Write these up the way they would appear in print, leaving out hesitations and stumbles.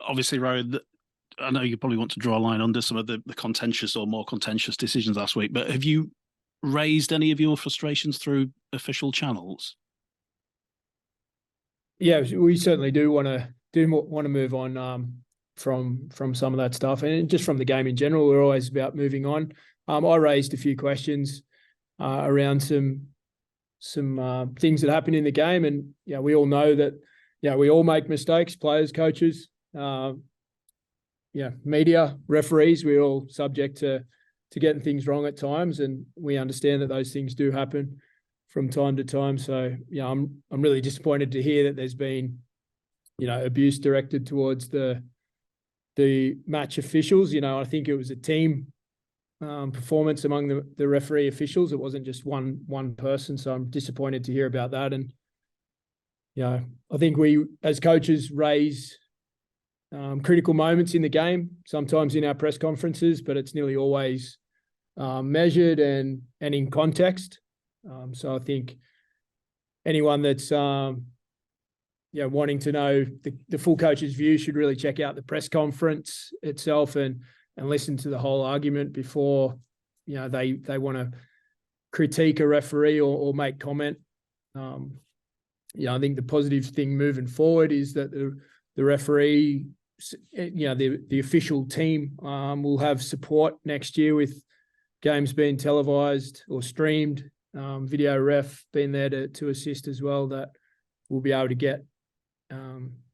obviously, Rowan, I know you probably want to draw a line under some of the contentious or more contentious decisions last week, but have you raised any of your frustrations through official channels? Yeah, we certainly do want to move on from some of that stuff, and just from the game in general. We're always about moving on. I raised a few questions around some things that happen in the game, and we all know that we all make mistakes, players, coaches, media, referees. We're all subject to getting things wrong at times, and we understand that those things do happen from time to time. So I'm really disappointed to hear that there's been abuse directed towards the match officials. I think it was a team performance among the referee officials. It wasn't just one person. So I'm disappointed to hear about that. And I think we as coaches raise critical moments in the game, sometimes in our press conferences, but it's nearly always measured and in context. So I think anyone that's wanting to know the full coach's view should really check out the press conference itself and listen to the whole argument before they want to critique a referee or make comment. I think the positive thing moving forward is that the referee, the official team will have support next year with games being televised or streamed. Video ref being there to assist as well, that we'll be able to get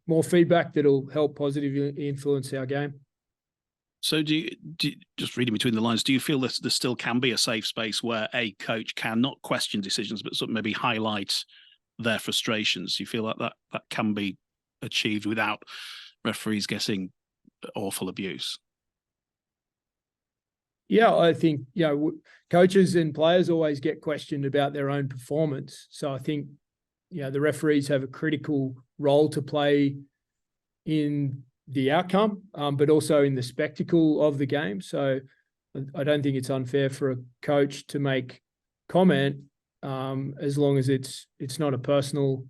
more feedback that'll help positively influence our game. So do you just reading between the lines, do you feel there still can be a safe space where a coach can not question decisions, but sort of maybe highlight their frustrations? Do you feel like that can be achieved without referees getting awful abuse? Yeah, I think, coaches and players always get questioned about their own performance. So I think, the referees have a critical role to play in the outcome, but also in the spectacle of the game. So I don't think it's unfair for a coach to make comment as long as it's not a personal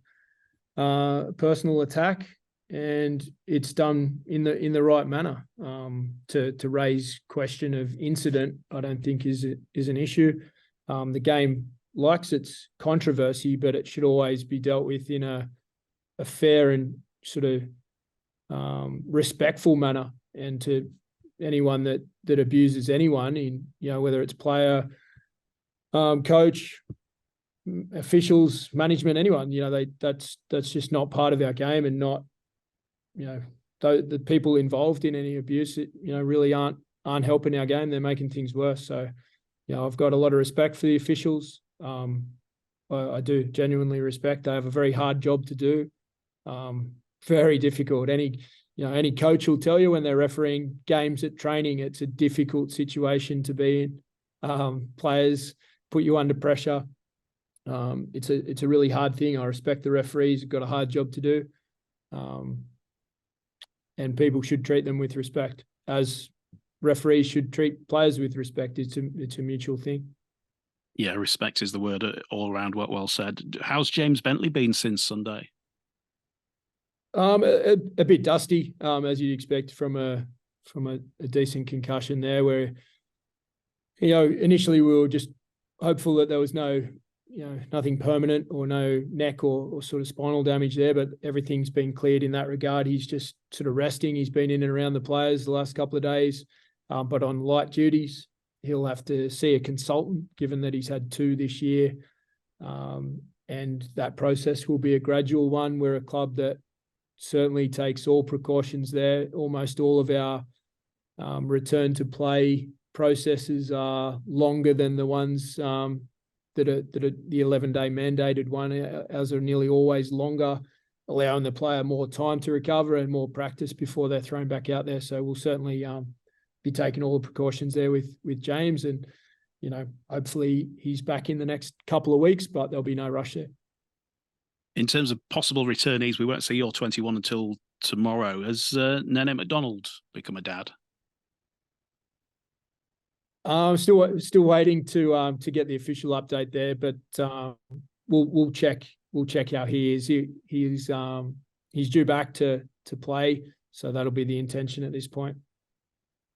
attack. And it's done in the right manner. To raise question of incident, I don't think is an issue. The game likes its controversy, but it should always be dealt with in a fair and sort of respectful manner. And to anyone that abuses anyone, in whether it's player, coach, officials, management, anyone, that's just not part of our game, and not. The people involved in any abuse, really aren't helping our game. They're making things worse. So, I've got a lot of respect for the officials. I do genuinely respect. They have a very hard job to do. Very difficult. Any coach will tell you when they're refereeing games at training, it's a difficult situation to be in. Players put you under pressure. It's a really hard thing. I respect the referees. They've got a hard job to do. And people should treat them with respect, as referees should treat players with respect. It's a mutual thing. Yeah, respect is the word all around. Well said. How's James Bentley been since Sunday? A bit dusty, as you'd expect from a decent concussion there, where initially we were just hopeful that there was nothing permanent or no neck or sort of spinal damage there, but everything's been cleared in that regard. He's just sort of resting. He's been in and around the players the last couple of days, but on light duties. He'll have to see a consultant, given that he's had 2 this year. And that process will be a gradual one. We're a club that certainly takes all precautions there. Almost all of our return to play processes are longer than the ones that are the 11-day mandated one. Ours are nearly always longer, allowing the player more time to recover and more practice before they're thrown back out there. So we'll certainly be taking all the precautions there with James, and hopefully he's back in the next couple of weeks, but there'll be no rush there. In terms of possible returnees, we won't see your 21 until tomorrow. Has Nene McDonald become a dad? I'm still waiting to get the official update there, but we'll check how he is. He's due back to play, So that'll be the intention at this point.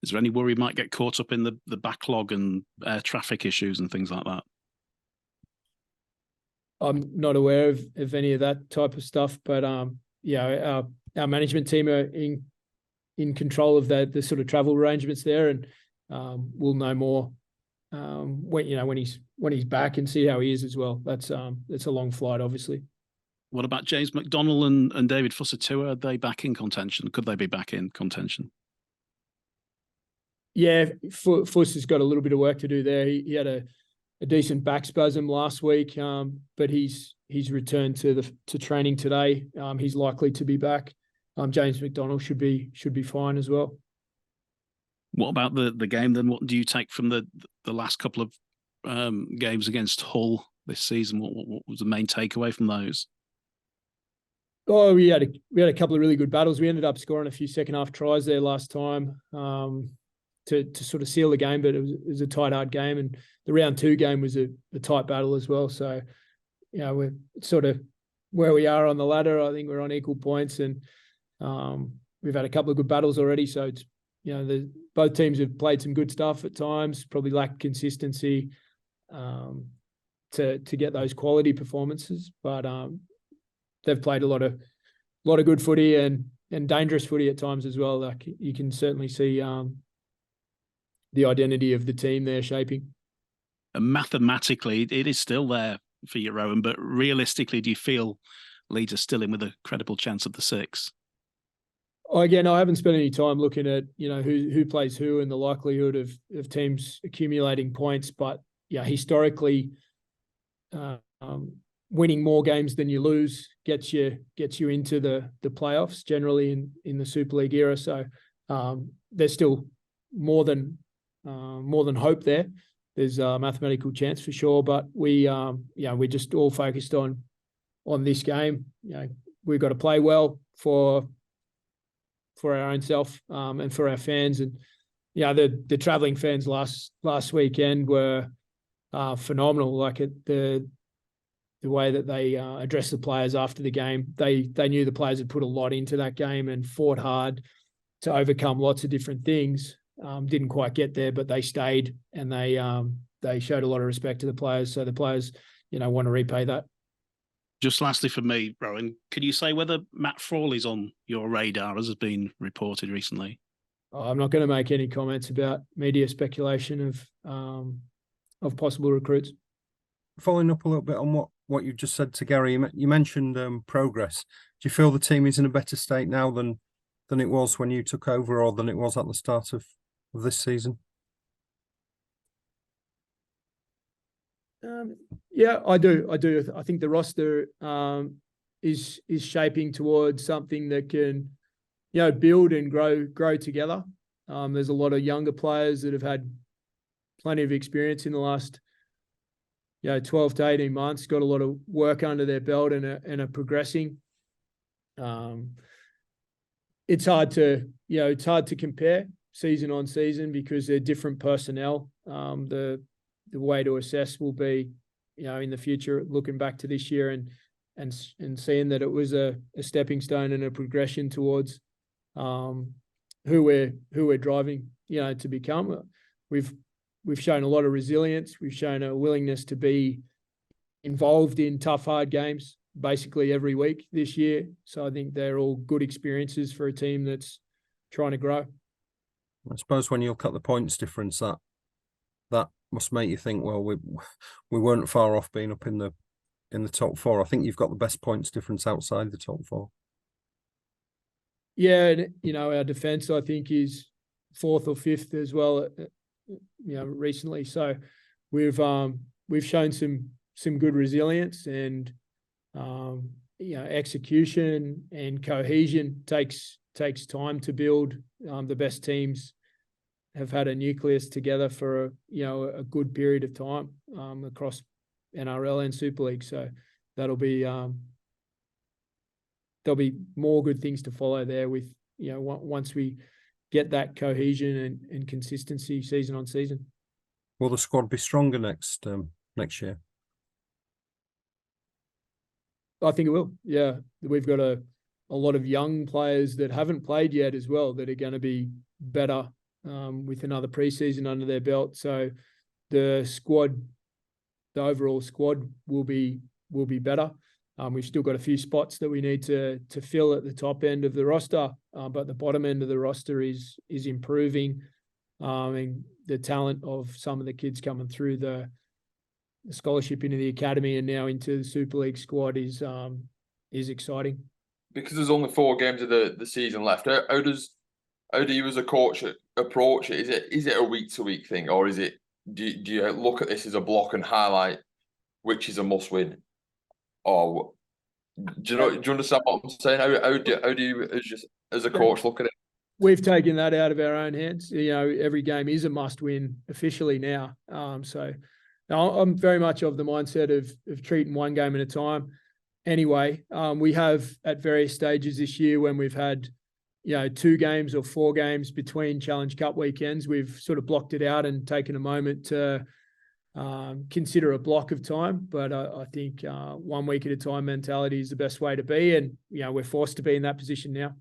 Is there any worry we might get caught up in the backlog and air traffic issues and things like that? I'm not aware of any of that type of stuff, but our management team are in control of the sort of travel arrangements there, and we'll know more when he's back and see how he is as well. That's a long flight, obviously. What about James McDonnell and David Fussatua? Are they back in contention? Could they be back in contention? Yeah, Fuss has got a little bit of work to do there. He had a decent back spasm last week, but he's returned to training today. He's likely to be back. James McDonnell should be fine as well. What about the game then? What do you take from the last couple of games against Hull this season? What was the main takeaway from those? Oh, we had a couple of really good battles. We ended up scoring a few second half tries there last time to sort of seal the game, but it was a tight, hard game, and the round 2 game was a tight battle as well. So, we're sort of where we are on the ladder. I think we're on equal points, and we've had a couple of good battles already. So it's both teams have played some good stuff at times. Probably lacked consistency to get those quality performances, but they've played a lot of good footy and dangerous footy at times as well. Like, you can certainly see the identity of the team there shaping. And mathematically, it is still there for you, Rohan, but realistically, do you feel Leeds are still in with a credible chance of the 6? Again, I haven't spent any time looking at who plays who and the likelihood of teams accumulating points, but historically, winning more games than you lose gets you into the playoffs generally in the Super League era. So there's still more than hope there. There's a mathematical chance for sure, but we're just all focused on this game. We've got to play well for our own self and for our fans. And the travelling fans last weekend were phenomenal. Like, the way that they addressed the players after the game, they knew the players had put a lot into that game and fought hard to overcome lots of different things. Didn't quite get there, but they stayed, and they showed a lot of respect to the players. So the players, want to repay that. Just lastly for me, Rohan, can you say whether Matt Frawley's on your radar, as has been reported recently? I'm not going to make any comments about media speculation of possible recruits. Following up a little bit on what you just said to Gary, you mentioned progress. Do you feel the team is in a better state now than it was when you took over, or than it was at the start of this season? Yeah, I do. I think the roster is shaping towards something that can, build and grow together. There's a lot of younger players that have had plenty of experience in the last 12 to 18 months, got a lot of work under their belt and are progressing. It's hard to compare season on season because they're different personnel. The way to assess will be, in the future, looking back to this year and seeing that it was a stepping stone and a progression towards who we're driving, to become. We've shown a lot of resilience. We've shown a willingness to be involved in tough, hard games basically every week this year. So I think they're all good experiences for a team that's trying to grow. I suppose when you look at the points difference, that must make you think, well, we weren't far off being up in the top 4. I think you've got the best points difference outside the top 4. Yeah, and our defence, I think, is 4th or 5th as well. Recently. So we've shown some good resilience, and execution and cohesion takes time to build. The best teams have had a nucleus together for a good period of time across NRL and Super League. So that'll be there'll be more good things to follow there with once we get that cohesion and consistency season on season. Will the squad be stronger next year? I think it will. Yeah, we've got a a lot of young players that haven't played yet as well that are going to be better with another preseason under their belt. So the overall squad will be better. We've still got a few spots that we need to fill at the top end of the roster, but the bottom end of the roster is improving. And the talent of some of the kids coming through the scholarship into the academy and now into the Super League squad is exciting. Because there's only 4 games of the season left, how do you as a coach approach it? Is it a week-to-week thing, or do you look at this as a block and highlight which is a must-win? Or do you understand what I'm saying? How do you as a coach look at it? We've taken that out of our own hands. Every game is a must-win officially now. So I'm very much of the mindset of treating one game at a time. Anyway, we have at various stages this year when we've had 2 games or 4 games between Challenge Cup weekends, we've sort of blocked it out and taken a moment to consider a block of time. But I think 1 week at a time mentality is the best way to be, and we're forced to be in that position now.